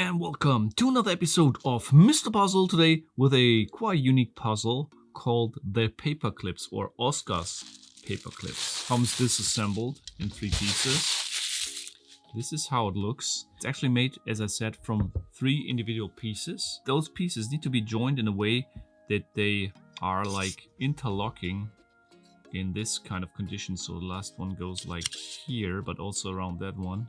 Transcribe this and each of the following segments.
and welcome to another episode of Mr. Puzzle, today with a quite unique puzzle called the Paperclips, or Oscar's Paperclips. Comes disassembled in 3 pieces. This is how it looks. It's actually made, as I said, from 3 individual pieces. Those pieces need to be joined in a way that they are like interlocking in this kind of condition. So the last one goes like here, but also around that one,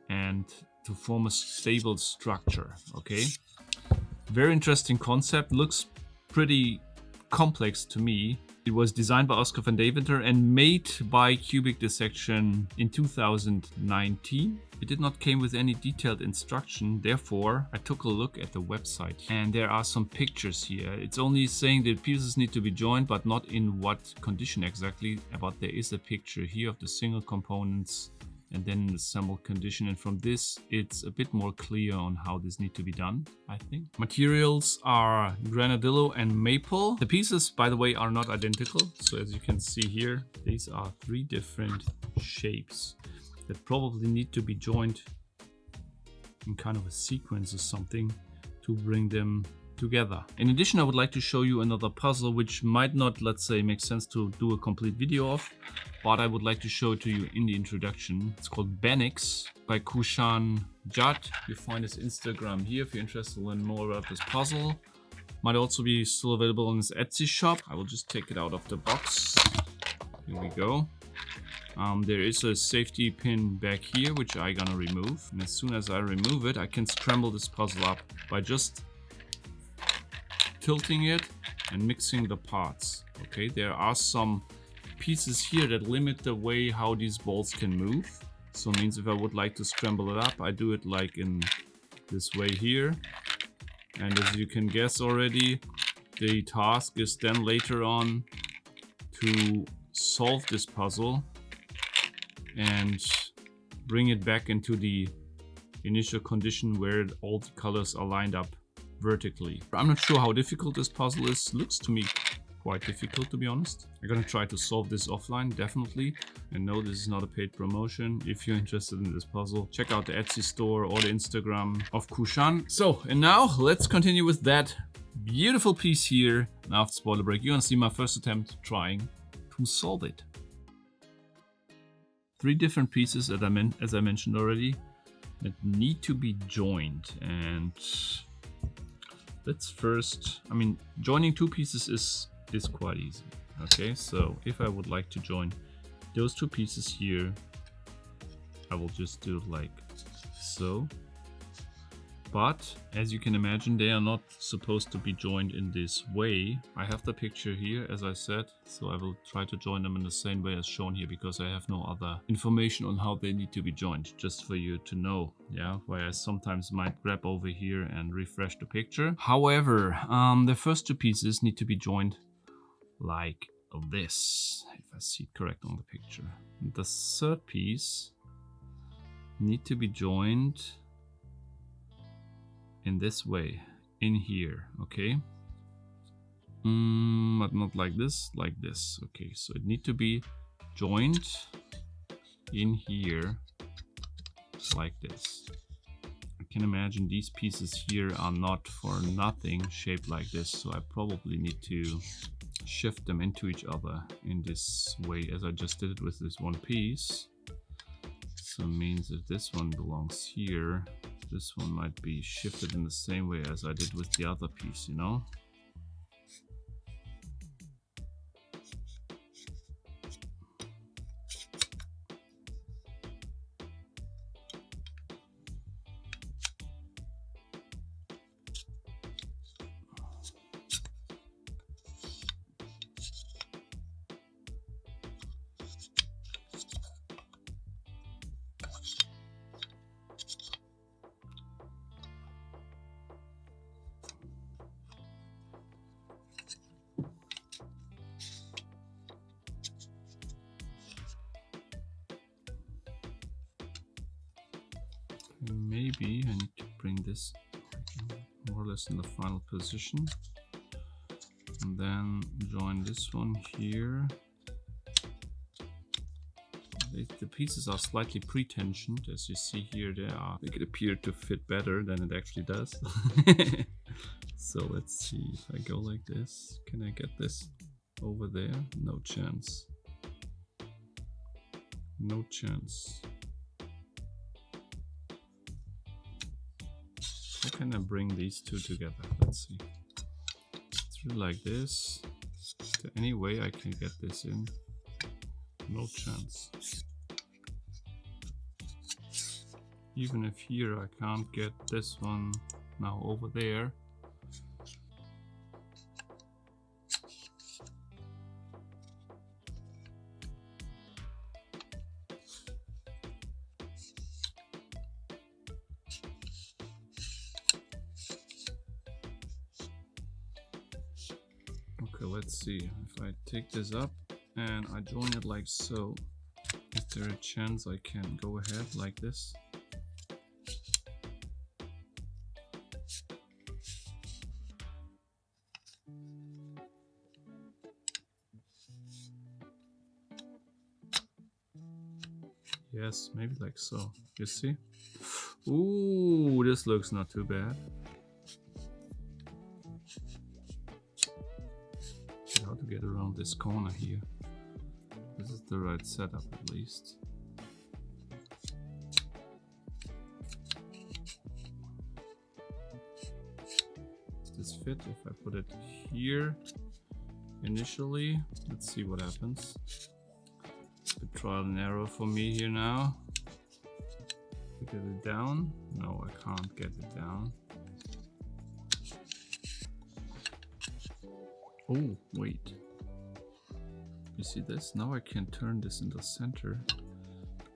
and to form a stable structure. Okay, very interesting concept. Looks pretty complex to me. It was designed by Oscar van Deventer and made by Cubic Dissection in 2019. It did not came with any detailed instruction, therefore I took a look at the website and there are some pictures here. It's only saying that pieces need to be joined, but not in what condition exactly. But there is a picture here of the single components and then in the assembled condition, and from this it's a bit more clear on how this need to be done, I think. Materials are granadillo and maple. The pieces, by the way, are not identical, so as you can see here, these are 3 different shapes that probably need to be joined in kind of a sequence or something to bring them together. In addition, I would like to show you another puzzle which might not, let's say, make sense to do a complete video of, but I would like to show it to you in the introduction. It's called Banix by Kushan Jat. You find his Instagram here if you're interested to learn more about this puzzle. Might also be still available on his Etsy shop. I will just take it out of the box. Here we go. There is a safety pin back here which I'm gonna remove, and as soon as I remove it, I can scramble this puzzle up by just tilting it and mixing the parts. Okay, there are some pieces here that limit the way how these balls can move. So it means if I would like to scramble it up, I do it like in this way here. And as you can guess already, the task is then later on to solve this puzzle and bring it back into the initial condition where all the colors are lined up vertically. I'm not sure how difficult this puzzle is. Looks to me quite difficult, to be honest. I'm gonna try to solve this offline, definitely. And no, this is not a paid promotion. If you're interested in this puzzle, check out the Etsy store or the Instagram of Kushan. So, and now let's continue with that beautiful piece here. Now after spoiler break, you're gonna see my first attempt trying to solve it. 3 different pieces that as I mentioned already, that need to be joined. And let's first, joining 2 pieces is quite easy. Okay, so if I would like to join those 2 pieces here, I will just do it like so. But as you can imagine, they are not supposed to be joined in this way. I have the picture here, as I said, so I will try to join them in the same way as shown here, because I have no other information on how they need to be joined, just for you to know, yeah, why I sometimes might grab over here and refresh the picture. However, the first 2 pieces need to be joined like this, if I see it correct on the picture. The 3rd piece need to be joined in this way, in here, okay? But not like this, like this. Okay, so it need to be joined in here, like this. I can imagine these pieces here are not for nothing shaped like this, so I probably need to shift them into each other in this way, as I just did it with this one piece. So it means if this one belongs here, this one might be shifted in the same way as I did with the other piece, you know? Maybe I need to bring this more or less in the final position and then join this one here The pieces are slightly pre-tensioned, as you see here. They make it appear to fit better than it actually does. So let's see if I go like this. Can I get this over there? No chance. No chance. How can I bring these two together? Let's see. Through like this. Is there any way I can get this in? No chance. Even if here I can't get this one now over there. Okay, let's see. If I take this up and I join it like so, is there a chance I can go ahead like this? Yes, maybe like so. You see? Ooh, this looks not too bad. How to get around this corner here? This is the right setup at least. Does this fit if I put it here initially? Let's see what happens. A trial and error for me here now. To get it down. No, I can't get it down. Oh, wait. You see this? Now I can turn this in the center.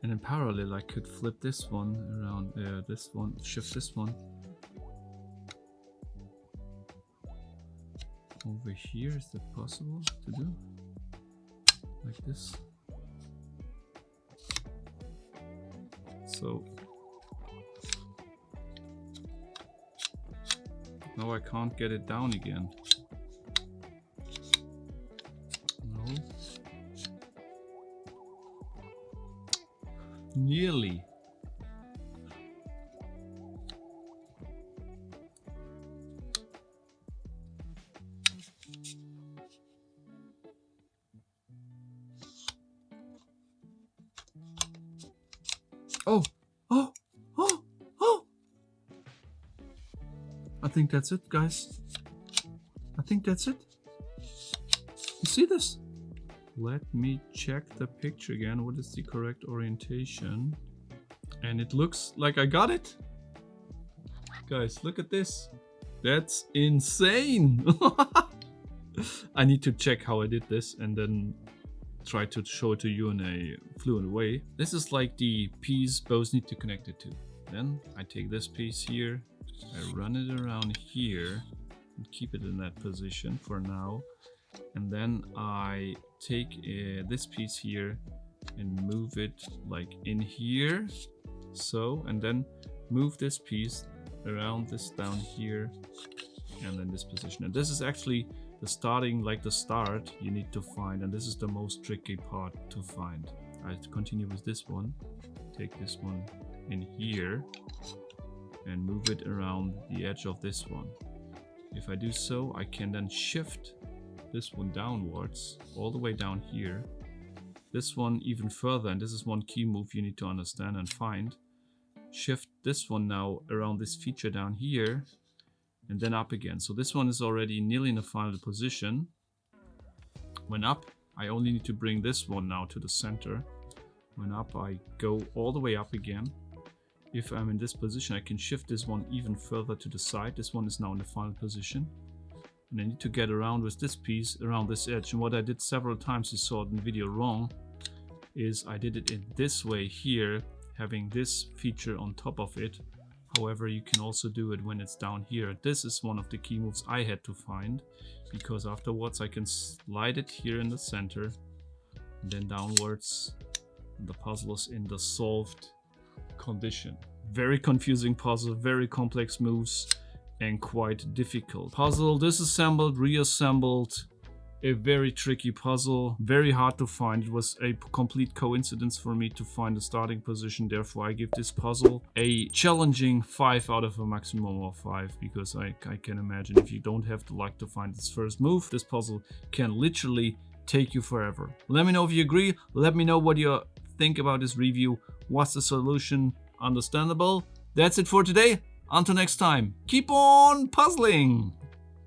And in parallel I could flip this one around, this one, shift this one over here. Is that possible to do? Like this. So now I can't get it down again. No. Nearly. Oh, oh, oh, oh! I think that's it, guys. I think that's it. You see this? Let me check the picture again. What is the correct orientation? And it looks like I got it. Guys, look at this. That's insane. I need to check how I did this and then try to show it to you in a fluent way. This is like the piece both need to connect it to. Then I take this piece here, I run it around here and keep it in that position for now. And then I take this piece here and move it like in here. So, and then move this piece around this down here and then this position. And this is actually the starting, like the start you need to find, and this is the most tricky part to find. I continue with this one, take this one in here and move it around the edge of this one. If I do so, I can then shift this one downwards all the way down here, this one even further, and this is one key move you need to understand and find. Shift this one now around this feature down here and then up again. So this one is already nearly in the final position. When up, I only need to bring this one now to the center. When up, I go all the way up again. If I'm in this position, I can shift this one even further to the side. This one is now in the final position. And I need to get around with this piece around this edge. And what I did several times, you saw it in the video wrong, is I did it in this way here, having this feature on top of it. However, you can also do it when it's down here. This is one of the key moves I had to find, because afterwards I can slide it here in the center and then downwards, and the puzzle is in the solved condition. Very confusing puzzle, very complex moves and quite difficult. Puzzle disassembled, reassembled, A very tricky puzzle, very hard to find. It was a complete coincidence for me to find a starting position. Therefore, I give this puzzle a challenging 5 out of a maximum of 5, because I can imagine if you don't have the luck to find this first move, this puzzle can literally take you forever. Let me know if you agree. Let me know what you think about this review. What's the solution? Understandable? That's it for today. Until next time, keep on puzzling!